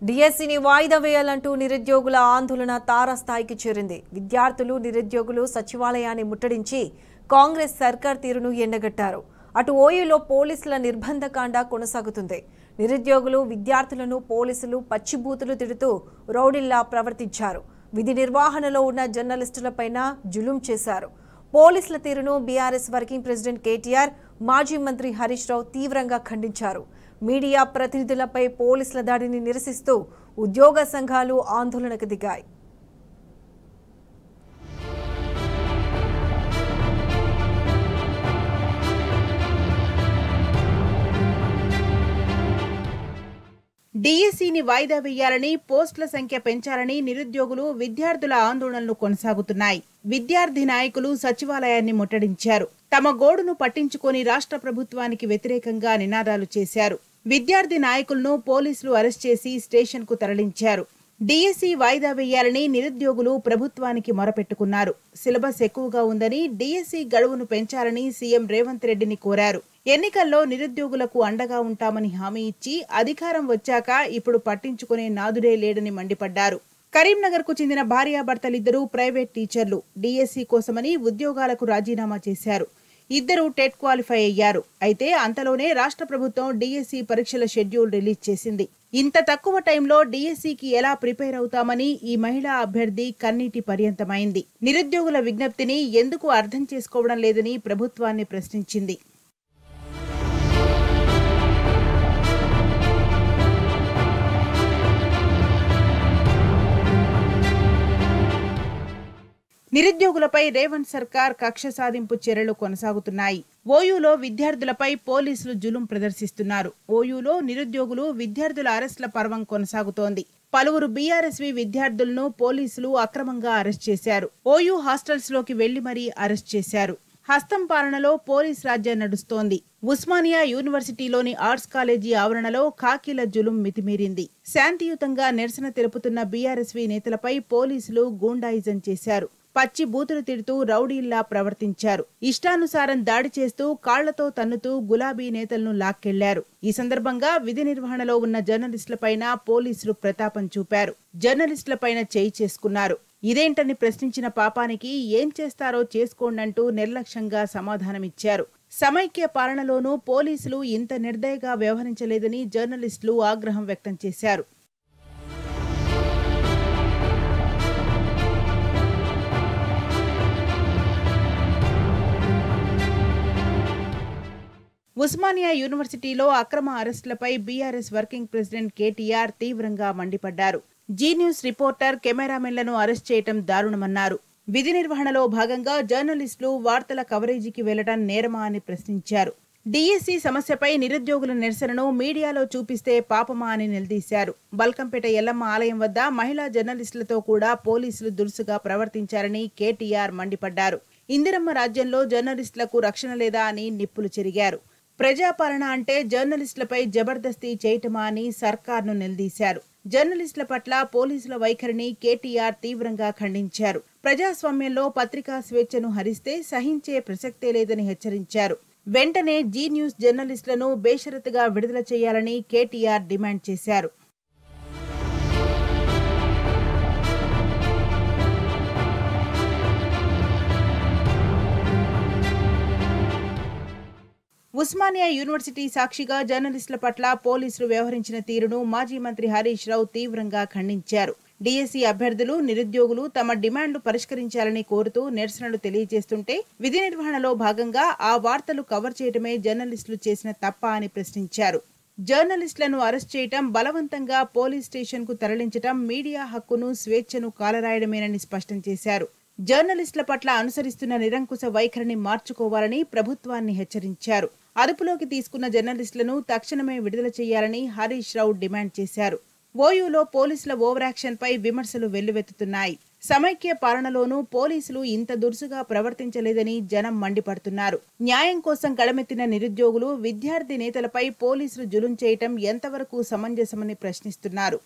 డిఎస్సిని వాయిదా వేయాలంటూ నిరుద్యోగుల ఆందోళన తారస్థాయికి చేరింది. విద్యార్థులు, నిరుద్యోగులు సచివాలయాన్ని ముట్టడించి కాంగ్రెస్ సర్కార్ తీరును ఎండగట్టారు. అటు ఓయూలో పోలీసుల నిర్బంధకాండ కొనసాగుతుంది. నిరుద్యోగులు, విద్యార్థులను పోలీసులు పచ్చిబూతులు తిడుతూ రౌడీల్లా ప్రవర్తించారు. విధి నిర్వహణలో ఉన్న జర్నలిస్టులపైన జులుం చేశారు. పోలీసుల తీరును బీఆర్ఎస్ వర్కింగ్ ప్రెసిడెంట్ కేటీఆర్, మాజీ మంత్రి హరీష్ రావు తీవ్రంగా ఖండించారు. మీడియా ప్రతినిధులపై పోలీసుల దాడిని నిరసిస్తూ ఉద్యోగ సంఘాలు ఆందోళనకు దిగాయి. డిఎస్సిని వాయిదా వేయాలని, పోస్టుల సంఖ్య పెంచాలని నిరుద్యోగులు, విద్యార్థుల ఆందోళనలు కొనసాగుతున్నాయి. విద్యార్థి నాయకులు సచివాలయాన్ని ముట్టడించారు. తమ గోడును పట్టించుకొని రాష్ట్ర ప్రభుత్వానికి వ్యతిరేకంగా నినాదాలు చేశారు. విద్యార్థి నాయకులను పోలీసులు అరెస్ట్ చేసి స్టేషన్కు తరలించారు. డిఎస్సి వాయిదా వేయాలని నిరుద్యోగులు ప్రభుత్వానికి మొరపెట్టుకున్నారు. సిలబస్ ఎక్కువగా ఉందని, డిఎస్సి గడువును పెంచాలని సీఎం రేవంత్ రెడ్డిని కోరారు. ఎన్నికల్లో నిరుద్యోగులకు అండగా ఉంటామని హామీ ఇచ్చి అధికారం వచ్చాక ఇప్పుడు పట్టించుకునే నాదుడే లేడని మండిపడ్డారు. కరీంనగర్ కు చెందిన భార్యాభర్తలిద్దరూ ప్రైవేట్ టీచర్లు. డిఎస్సి కోసమని ఉద్యోగాలకు రాజీనామా చేశారు. ఇద్దరు టెట్ క్వాలిఫై అయ్యారు. అయితే అంతలోనే రాష్ట్ర ప్రభుత్వం డిఎస్సి పరీక్షల షెడ్యూల్ రిలీజ్ చేసింది. ఇంత తక్కువ టైంలో డిఎస్సికి ఎలా ప్రిపేర్ అవుతామని ఈ మహిళా అభ్యర్థి కన్నీటి పర్యంతమైంది. నిరుద్యోగుల విజ్ఞప్తిని ఎందుకు అర్థం చేసుకోవడం లేదని ప్రభుత్వాన్ని ప్రశ్నించింది. నిరుద్యోగులపై రేవంత్ సర్కార్ కక్ష సాధింపు చర్యలు కొనసాగుతున్నాయి. ఓయూలో విద్యార్థులపై పోలీసులు జులుం ప్రదర్శిస్తున్నారు. ఓయూలో నిరుద్యోగులు, విద్యార్థుల అరెస్టుల పర్వం కొనసాగుతోంది. పలువురు బీఆర్ఎస్వి విద్యార్థులను పోలీసులు అక్రమంగా అరెస్ట్ చేశారు. ఓయూ హాస్టల్స్ లోకి వెళ్లి మరీ అరెస్ట్ చేశారు. హస్తం పాలనలో పోలీస్ రాజ్యం నడుస్తోంది. ఉస్మానియా యూనివర్సిటీలోని ఆర్ట్స్ కాలేజీ ఆవరణలో ఖాకీల జులుం మితిమీరింది. శాంతియుతంగా నిరసన తెలుపుతున్న బీఆర్ఎస్వి నేతలపై పోలీసులు గూండాయిజం చేశారు. పచ్చి బూతులు తిడుతూ రౌడీల్లా ప్రవర్తించారు. ఇష్టానుసారం దాడి చేస్తూ కాళ్లతో తన్నుతూ గులాబీ నేతలను లాక్కెళ్లారు. ఈ సందర్భంగా విధి నిర్వహణలో ఉన్న జర్నలిస్టులపైన పోలీసులు ప్రతాపం చూపారు. జర్నలిస్టులపైన చేయి చేసుకున్నారు. ఇదేంటని ప్రశ్నించిన పాపానికి ఏం చేస్తారో చేసుకోండంటూ నిర్లక్ష్యంగా సమాధానమిచ్చారు. సమైక్య పాలనలోనూ పోలీసులు ఇంత నిర్దయగా వ్యవహరించలేదని జర్నలిస్టులు ఆగ్రహం వ్యక్తం చేశారు. ఉస్మానియా యూనివర్సిటీలో అక్రమ అరెస్టులపై బీఆర్ఎస్ వర్కింగ్ ప్రెసిడెంట్ కేటీఆర్ తీవ్రంగా మండిపడ్డారు. జీ న్యూస్ రిపోర్టర్, కెమెరామెన్లను అరెస్ట్ చేయటం దారుణమన్నారు. విధి నిర్వహణలో భాగంగా జర్నలిస్టులు వార్తల కవరేజీకి వెళ్లడం నేరమా అని ప్రశ్నించారు. డిఎస్సి సమస్యపై నిరుద్యోగుల నిరసనను మీడియాలో చూపిస్తే పాపమా అని నిలదీశారు. బల్కంపేట ఎల్లమ్మ ఆలయం వద్ద మహిళా జర్నలిస్టులతో కూడా పోలీసులు దురుసుగా ప్రవర్తించారని కేటీఆర్ మండిపడ్డారు. ఇందిరమ్మ రాజ్యంలో జర్నలిస్టులకు రక్షణ లేదా అని నిప్పులు చెరిగారు. ప్రజాపాలన అంటే జర్నలిస్టులపై జబర్దస్తీ చేయటమా అని సర్కార్ను నిలదీశారు. జర్నలిస్టుల పట్ల పోలీసుల వైఖరిని కేటీఆర్ తీవ్రంగా ఖండించారు. ప్రజాస్వామ్యంలో పత్రికా స్వేచ్ఛను హరిస్తే సహించే ప్రసక్తే లేదని హెచ్చరించారు. వెంటనే జీ న్యూస్ జర్నలిస్టులను బేషరతుగా విడుదల చేయాలని కేటీఆర్ డిమాండ్ చేశారు. ఉస్మానియా యూనివర్సిటీ సాక్షిగా జర్నలిస్టుల పట్ల పోలీసులు వ్యవహరించిన తీరును మాజీ మంత్రి హరీష్ రావు తీవ్రంగా ఖండించారు. డిఎస్సి అభ్యర్థులు, నిరుద్యోగులు తమ డిమాండ్లు పరిష్కరించాలని కోరుతూ నిరసనలు తెలియజేస్తుంటే విధి నిర్వహణలో భాగంగా ఆ వార్తలు కవర్ చేయడమే జర్నలిస్టులు చేసిన తప్ప అని ప్రశ్నించారు. జర్నలిస్టులను అరెస్ట్ చేయటం, బలవంతంగా పోలీస్ స్టేషన్ కు తరలించటం మీడియా హక్కును, స్వేచ్ఛను కాలరాయడమేనని స్పష్టం చేశారు. జర్నలిస్టుల పట్ల అనుసరిస్తున్న నిరంకుశ వైఖరిని మార్చుకోవాలని ప్రభుత్వాన్ని హెచ్చరించారు. అదుపులోకి తీసుకున్న జర్నలిస్టులను తక్షణమే విడుదల చేయాలని హరీష్ రావు డిమాండ్ చేశారు. ఓయూలో పోలీసుల ఓవరాక్షన్ పై విమర్శలు వెల్లువెత్తుతున్నాయి. సమైక్య పాలనలోనూ పోలీసులు ఇంత దురుసుగా ప్రవర్తించలేదని జనం మండిపడుతున్నారు. న్యాయం కోసం గళమెత్తిన నిరుద్యోగులు, విద్యార్థి నేతలపై పోలీసులు జులుం చేయటం ఎంతవరకు సమంజసమని ప్రశ్నిస్తున్నారు.